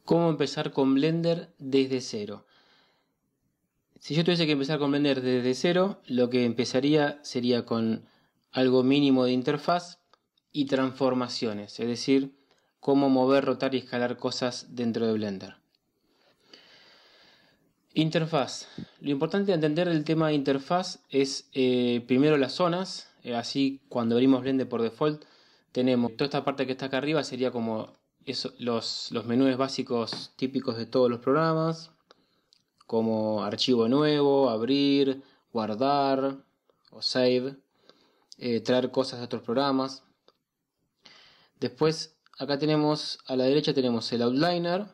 ¿Cómo empezar con Blender desde cero? Si yo tuviese que empezar con Blender desde cero, lo que empezaría sería con algo mínimo de interfaz y transformaciones, es decir, cómo mover, rotar y escalar cosas dentro de Blender. Interfaz. Lo importante de entender el tema de interfaz es primero las zonas, así cuando abrimos Blender por default tenemos toda esta parte que está acá arriba, sería como los menús básicos típicos de todos los programas, como archivo nuevo, abrir, guardar o save, traer cosas de otros programas. Después acá tenemos, a la derecha tenemos el outliner,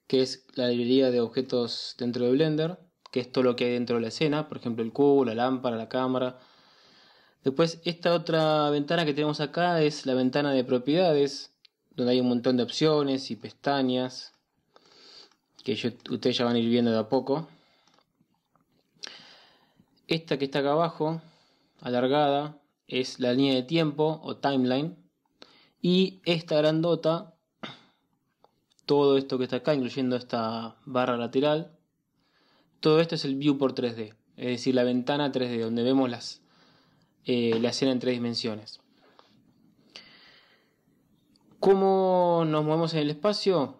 que es la librería de objetos dentro de Blender, que es todo lo que hay dentro de la escena, por ejemplo el cubo, la lámpara, la cámara. Después esta otra ventana que tenemos acá es la ventana de propiedades, donde hay un montón de opciones y pestañas que ustedes ya van a ir viendo de a poco. Esta que está acá abajo, alargada, es la línea de tiempo o timeline. Y esta grandota, todo esto que está acá, incluyendo esta barra lateral, todo esto es el viewport 3D, es decir, la ventana 3D, donde vemos la escena en 3 dimensiones. ¿Cómo nos movemos en el espacio?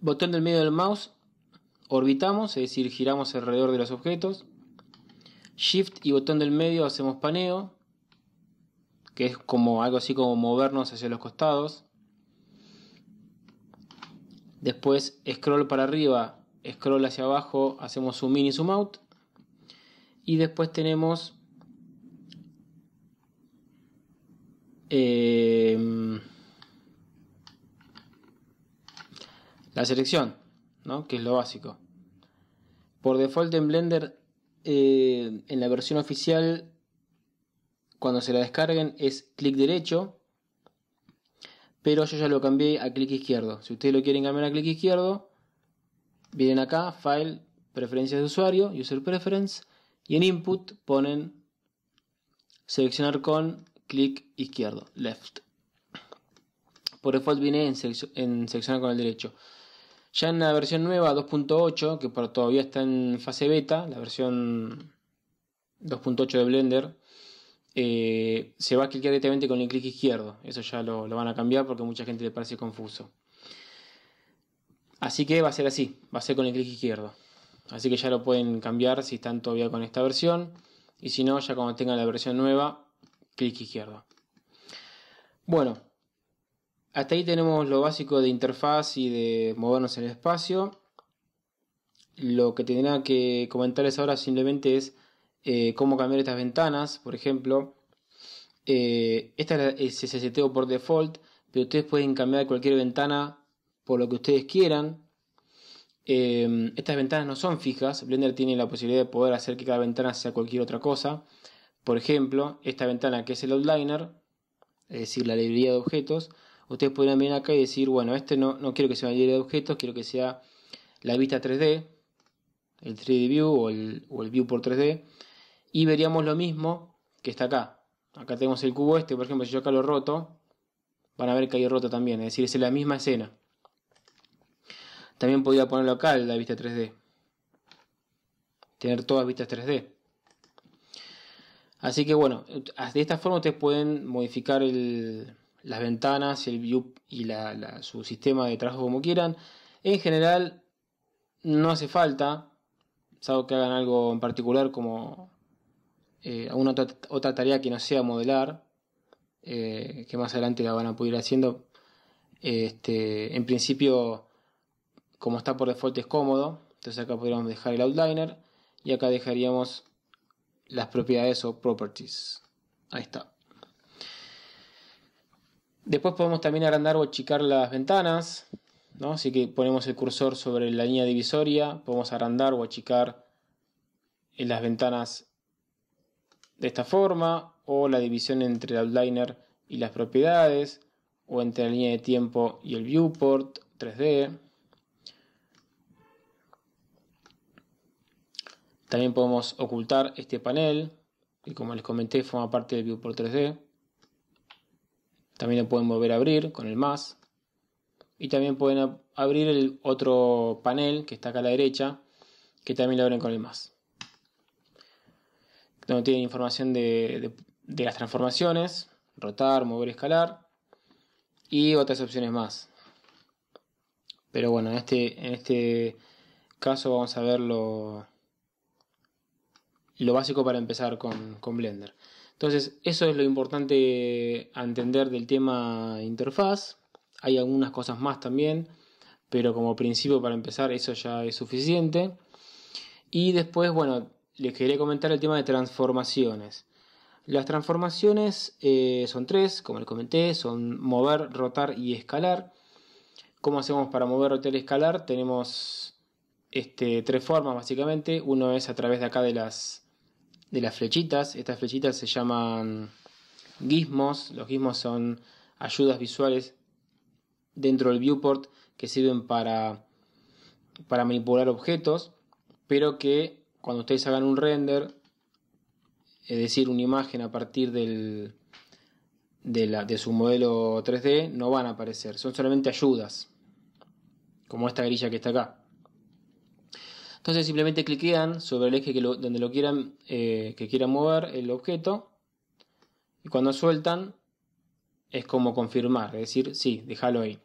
Botón del medio del mouse, orbitamos, es decir, giramos alrededor de los objetos. Shift y botón del medio hacemos paneo, que es como algo así como movernos hacia los costados. Después scroll para arriba, scroll hacia abajo, hacemos zoom in y zoom out. Y después tenemos la selección, ¿no? Que es lo básico. Por default en Blender, en la versión oficial, cuando se la descarguen es clic derecho, pero yo ya lo cambié a clic izquierdo. Si ustedes lo quieren cambiar a clic izquierdo, vienen acá, File, Preferencias de usuario, User Preference, y en Input ponen seleccionar con clic izquierdo, Left. Por default viene en seleccionar con el derecho. Ya en la versión nueva 2.8, que todavía está en fase beta, la versión 2.8 de Blender, se va a clicar directamente con el clic izquierdo. Eso ya lo van a cambiar porque a mucha gente le parece confuso. Así que va a ser así, va a ser con el clic izquierdo. Así que ya lo pueden cambiar si están todavía con esta versión. Y si no, ya cuando tengan la versión nueva, clic izquierdo. Bueno, hasta ahí tenemos lo básico de interfaz y de movernos en el espacio. Lo que tendrá que comentarles ahora simplemente es cómo cambiar estas ventanas. Por ejemplo, esta es el seteo por default, pero ustedes pueden cambiar cualquier ventana por lo que ustedes quieran. Estas ventanas no son fijas. Blender tiene la posibilidad de poder hacer que cada ventana sea cualquier otra cosa. Por ejemplo, esta ventana que es el outliner, es decir, la librería de objetos, ustedes podrían venir acá y decir, bueno, este no quiero que sea una librería de objetos, quiero que sea la vista 3D, el 3D View o el View por 3D, y veríamos lo mismo que está acá. Acá tenemos el cubo este, por ejemplo, si yo acá lo roto, van a ver que hay roto también, es decir, es la misma escena. También podría ponerlo acá en la vista 3D, tener todas vistas 3D. Así que bueno, de esta forma ustedes pueden modificar las ventanas, el view y su sistema de trabajo como quieran. En general no hace falta, salvo que hagan algo en particular como alguna otra tarea que no sea modelar, que más adelante la van a poder ir haciendo. En principio, como está por default, es cómodo. Entonces acá podríamos dejar el outliner y acá dejaríamos las propiedades o properties. Ahí está. Después podemos también agrandar o achicar las ventanas, ¿no? Así que ponemos el cursor sobre la línea divisoria, podemos agrandar o achicar en las ventanas de esta forma, o la división entre el outliner y las propiedades, o entre la línea de tiempo y el viewport 3D. También podemos ocultar este panel, que como les comenté forma parte del viewport 3D. También lo pueden volver a abrir con el más. Y también pueden abrir el otro panel que está acá a la derecha, que también lo abren con el más. Donde tienen información de las transformaciones, rotar, mover, escalar y otras opciones más. Pero bueno, en este caso vamos a ver lo básico para empezar con Blender. Entonces, eso es lo importante a entender del tema interfaz. Hay algunas cosas más también, pero como principio para empezar eso ya es suficiente. Y después, bueno, les quería comentar el tema de transformaciones. Las transformaciones son tres, como les comenté, son mover, rotar y escalar. ¿Cómo hacemos para mover, rotar y escalar? Tenemos tres formas básicamente. Uno es a través de acá de las flechitas. Estas flechitas se llaman gizmos. Los gizmos son ayudas visuales dentro del viewport que sirven para manipular objetos, pero que cuando ustedes hagan un render, es decir, una imagen a partir de su modelo 3D, no van a aparecer, son solamente ayudas, como esta grilla que está acá. Entonces simplemente cliquean sobre el eje donde lo quieran, que quieran mover el objeto, y cuando sueltan es como confirmar, es decir, sí, déjalo ahí.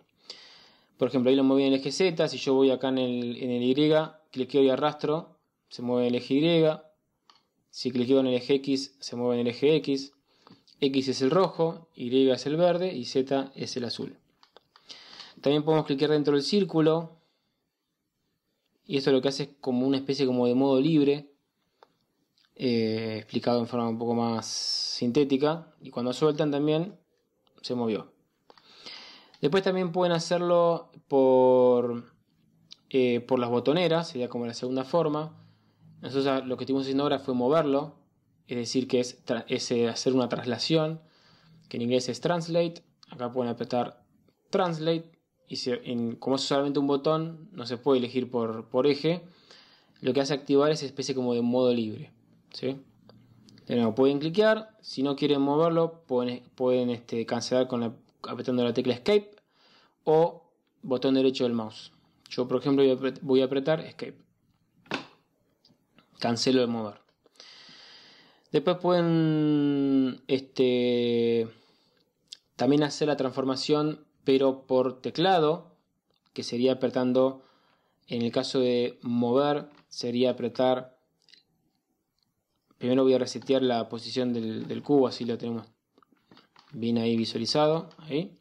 Por ejemplo, ahí lo moví en el eje Z. Si yo voy acá en el Y, cliqueo y arrastro, se mueve en el eje Y. Si cliqueo en el eje X, se mueve en el eje X. X es el rojo, Y es el verde y Z es el azul. También podemos cliquear dentro del círculo. Y esto lo que hace es como una especie como de modo libre, explicado en forma un poco más sintética. Y cuando sueltan también se movió. Después también pueden hacerlo por las botoneras, sería como la segunda forma. Nosotros lo que estuvimos haciendo ahora fue moverlo, es decir, que es hacer una traslación, que en inglés es translate. Acá pueden apretar translate, y como es solamente un botón, no se puede elegir por eje. Lo que hace activar es especie como de modo libre, ¿sí? De nuevo, pueden cliquear. Si no quieren moverlo, pueden cancelar apretando la tecla Escape o botón derecho del mouse. Yo, por ejemplo, voy a apretar Escape. Cancelo el mover. Después pueden también hacer la transformación, pero por teclado, que sería apretando, en el caso de mover, sería apretar. Primero voy a resetear la posición del cubo, así lo tenemos bien ahí visualizado. Ahí.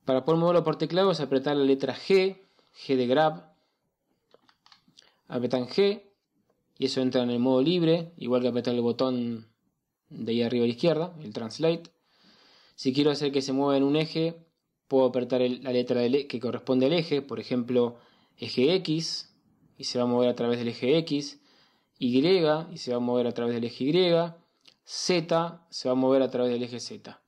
Para poder moverlo por teclado es apretar la letra G de grab. Apretan G y eso entra en el modo libre, igual que apretar el botón de ahí arriba a la izquierda, el translate. Si quiero hacer que se mueva en un eje, puedo apretar la letra que corresponde al eje, por ejemplo, eje X, y se va a mover a través del eje X. Y y se va a mover a través del eje Y. Z se va a mover a través del eje Z.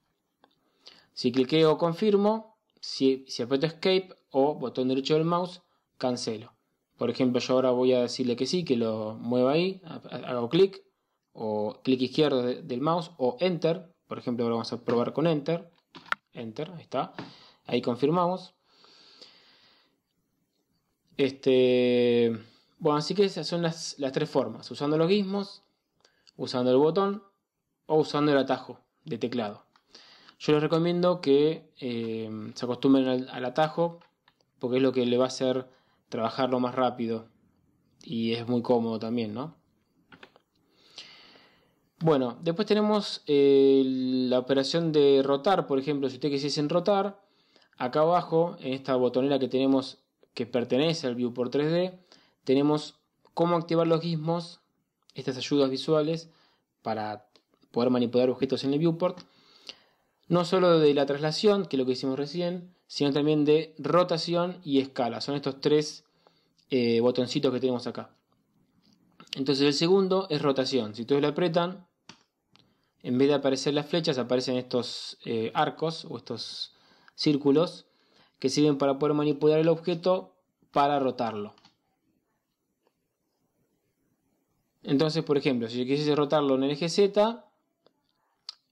Si cliqueo confirmo, si aprieto Escape o botón derecho del mouse, cancelo. Por ejemplo, yo ahora voy a decirle que sí, que lo mueva ahí, hago clic, o clic izquierdo del mouse, o Enter. Por ejemplo, ahora vamos a probar con Enter. Enter, ahí está. Ahí confirmamos. Bueno, así que esas son las tres formas. Usando los gizmos, usando el botón o usando el atajo de teclado. Yo les recomiendo que se acostumbren al atajo, porque es lo que le va a hacer trabajarlo más rápido y es muy cómodo también, ¿no? Bueno, después tenemos la operación de rotar. Por ejemplo, si ustedes quisiesen rotar, acá abajo en esta botonera que tenemos, que pertenece al Viewport 3D, tenemos cómo activar los gizmos, estas ayudas visuales para poder manipular objetos en el viewport. No solo de la traslación, que es lo que hicimos recién, sino también de rotación y escala. Son estos tres botoncitos que tenemos acá. Entonces el segundo es rotación. Si ustedes lo apretan, en vez de aparecer las flechas, aparecen estos arcos o estos círculos que sirven para poder manipular el objeto para rotarlo. Entonces, por ejemplo, si yo quisiese rotarlo en el eje Z,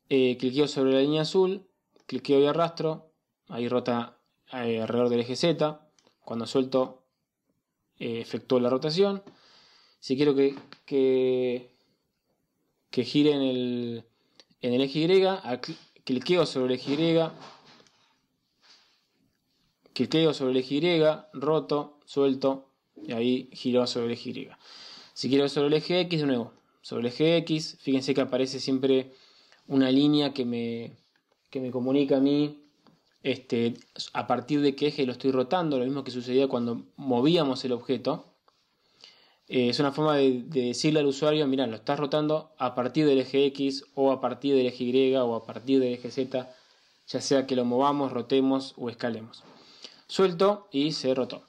cliqueo sobre la línea azul, cliqueo y arrastro, ahí rota alrededor del eje Z. Cuando suelto, efectúo la rotación. Si quiero que gire en el eje Y, cliqueo sobre el eje Y, roto, suelto, y ahí giro sobre el eje Y. Si quiero sobre el eje X, de nuevo, sobre el eje X, fíjense que aparece siempre una línea que me comunica a mí a partir de qué eje lo estoy rotando, lo mismo que sucedía cuando movíamos el objeto. Es una forma de decirle al usuario, mirá, lo estás rotando a partir del eje X o a partir del eje Y o a partir del eje Z, ya sea que lo movamos, rotemos o escalemos. Suelto y se rotó.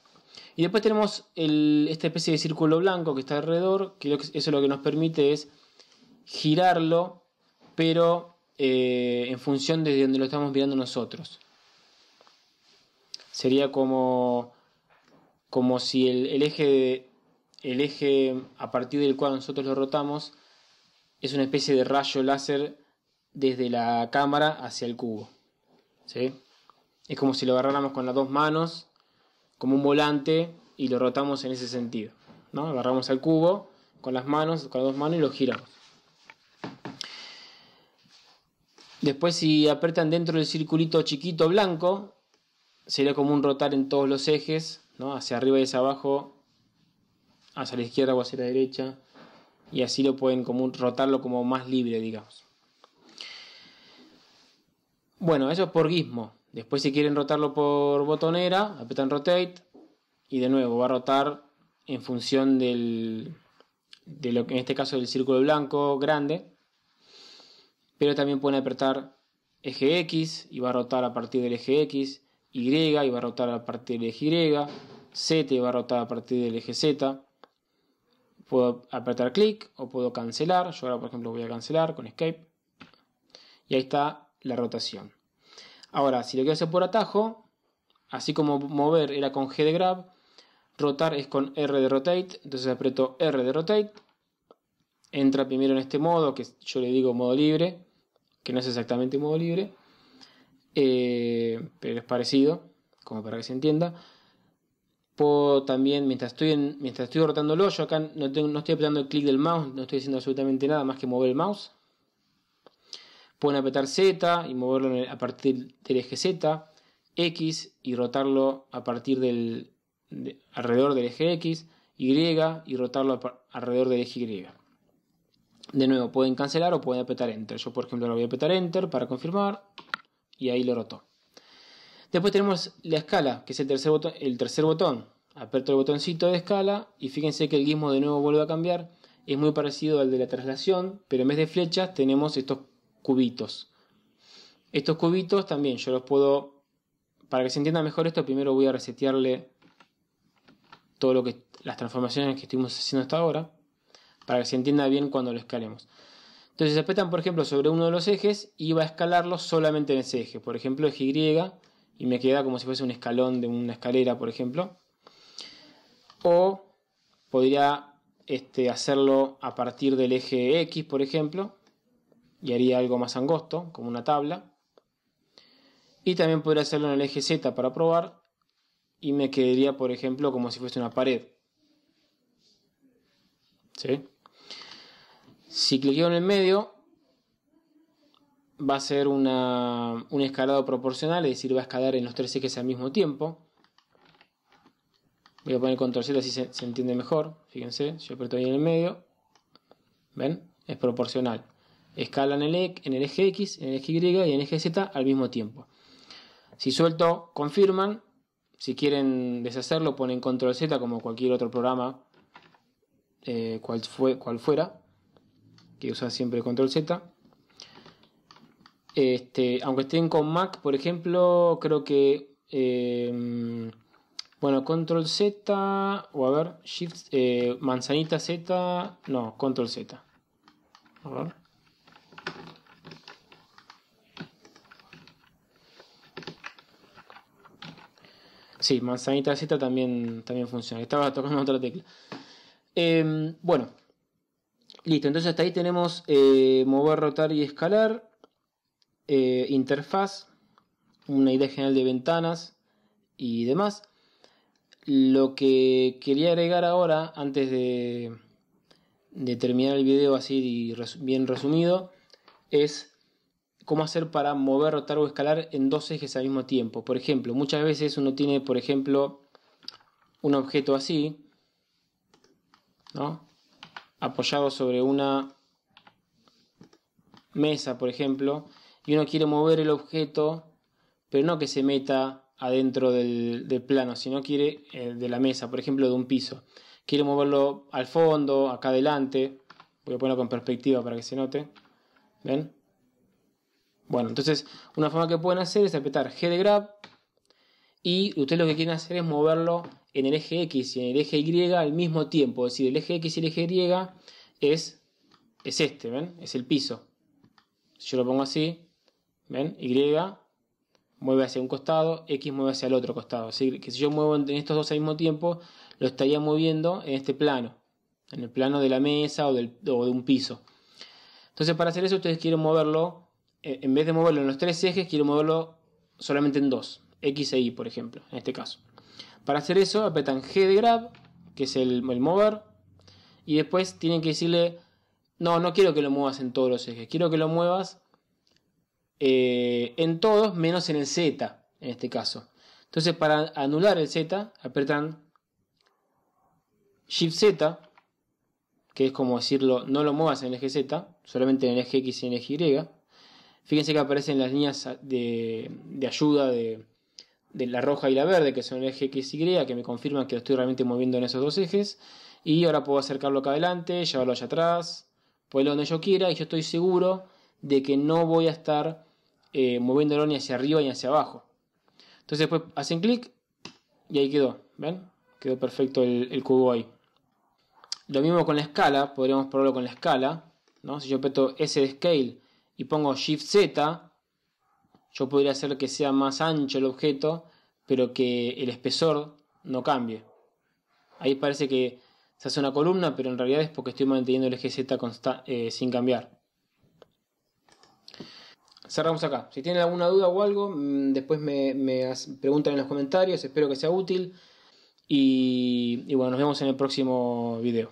Y después tenemos esta especie de círculo blanco que está alrededor, que eso lo que nos permite es girarlo, pero en función de donde lo estamos mirando nosotros. Sería como si el eje a partir del cual nosotros lo rotamos es una especie de rayo láser desde la cámara hacia el cubo, ¿sí? Es como si lo agarráramos con las dos manos como un volante y lo rotamos en ese sentido, ¿no? Agarramos al cubo con las dos manos y lo giramos. Después, si apretan dentro del circulito chiquito blanco, sería como un rotar en todos los ejes, ¿no? Hacia arriba y hacia abajo, hacia la izquierda o hacia la derecha, y así lo pueden rotarlo como más libre, digamos. Bueno, eso es por Gizmo. Después, si quieren rotarlo por botonera, apretan Rotate y de nuevo va a rotar en función de lo que en este caso del círculo blanco grande. Pero también pueden apretar eje X y va a rotar a partir del eje X, Y y va a rotar a partir del eje Y, Z y va a rotar a partir del eje Z. Puedo apretar clic o puedo cancelar. Yo ahora, por ejemplo, voy a cancelar con Escape. Y ahí está la rotación. Ahora, si lo quiero hacer por atajo, así como mover era con G de Grab, rotar es con R de Rotate. Entonces aprieto R de Rotate. Entra primero en este modo, que yo le digo modo libre, que no es exactamente modo libre, pero es parecido, como para que se entienda. Puedo también, mientras estoy rotándolo, yo acá no estoy apretando el clic del mouse, no estoy haciendo absolutamente nada más que mover el mouse. Pueden apretar Z y moverlo a partir del eje Z, X y rotarlo a partir alrededor del eje X, Y y rotarlo alrededor del eje Y. De nuevo, pueden cancelar o pueden apretar Enter. Yo, por ejemplo, lo voy a apretar Enter para confirmar y ahí lo rotó. Después tenemos la escala, que es el tercer botón. Aprieto el botoncito de escala y fíjense que el gizmo de nuevo vuelve a cambiar. Es muy parecido al de la traslación, pero en vez de flechas tenemos estos cubitos. Estos cubitos también yo los puedo, para que se entienda mejor esto, primero voy a resetearle las transformaciones que estuvimos haciendo hasta ahora, para que se entienda bien cuando lo escalemos. Entonces se apretan, por ejemplo, sobre uno de los ejes y va a escalarlo solamente en ese eje. Por ejemplo, eje Y, y me queda como si fuese un escalón de una escalera, por ejemplo. O podría hacerlo a partir del eje X, por ejemplo, y haría algo más angosto, como una tabla. Y también podría hacerlo en el eje Z para probar, y me quedaría, por ejemplo, como si fuese una pared. ¿Sí? Si cliqueo en el medio, va a ser un escalado proporcional, es decir, va a escalar en los tres ejes al mismo tiempo. Voy a poner control Z así se entiende mejor. Fíjense, yo aprieto ahí en el medio. ¿Ven? Es proporcional. Escala en el eje X, en el eje Y y en el eje Z al mismo tiempo. Si suelto, confirman. Si quieren deshacerlo, ponen control Z como cualquier otro programa, cual fuera, que usa siempre control Z. Aunque estén con Mac, por ejemplo, creo que bueno, control Z, o a ver, shift, manzanita Z, no, control Z. A ver. Sí, manzanita Z también funciona. Estaba tocando otra tecla. Bueno, listo. Entonces hasta ahí tenemos mover, rotar y escalar. Interfaz. una idea general de ventanas y demás. Lo que quería agregar ahora, antes de terminar el video así bien resumido, es cómo hacer para mover, rotar o escalar en dos ejes al mismo tiempo. Por ejemplo, muchas veces uno tiene, por ejemplo, un objeto así, ¿no?, apoyado sobre una mesa, por ejemplo, y uno quiere mover el objeto, pero no que se meta adentro del plano, sino quiere de la mesa, por ejemplo, de un piso. Quiere moverlo al fondo, acá adelante. Voy a ponerlo con perspectiva para que se note. ¿Ven? Bueno, entonces una forma que pueden hacer es apretar G de Grab y ustedes lo que quieren hacer es moverlo en el eje X y en el eje Y al mismo tiempo. Es decir, el eje X y el eje Y es este, ¿ven? Es el piso. Si yo lo pongo así, ¿ven? Y mueve hacia un costado, X mueve hacia el otro costado. Así que si yo muevo en estos dos al mismo tiempo, lo estaría moviendo en este plano, en el plano de la mesa o de un piso. Entonces, para hacer eso, ustedes quieren moverlo, en vez de moverlo en los tres ejes, quiero moverlo solamente en dos, X e Y, por ejemplo, en este caso. Para hacer eso, apretan G de Grab, que es el mover, y después tienen que decirle, no quiero que lo muevas en todos los ejes, quiero que lo muevas en todos menos en el Z, en este caso. Entonces, para anular el Z, apretan Shift Z, que es como decirlo, no lo muevas en el eje Z, solamente en el eje X y en el eje Y. Fíjense que aparecen las líneas de ayuda de la roja y la verde, que son el eje X y Y, que me confirman que lo estoy realmente moviendo en esos dos ejes. Y ahora puedo acercarlo acá adelante, llevarlo allá atrás, ponerlo donde yo quiera, y yo estoy seguro de que no voy a estar moviéndolo ni hacia arriba ni hacia abajo. Entonces después hacen clic y ahí quedó, ¿ven? Quedó perfecto el cubo ahí. Lo mismo con la escala, podríamos probarlo con la escala, ¿no? Si yo aprieto S de Scale y pongo Shift Z, yo podría hacer que sea más ancho el objeto, pero que el espesor no cambie. Ahí parece que se hace una columna, pero en realidad es porque estoy manteniendo el eje Z sin cambiar. Cerramos acá. Si tienen alguna duda o algo, después me preguntan en los comentarios. Espero que sea útil. Y bueno, nos vemos en el próximo video.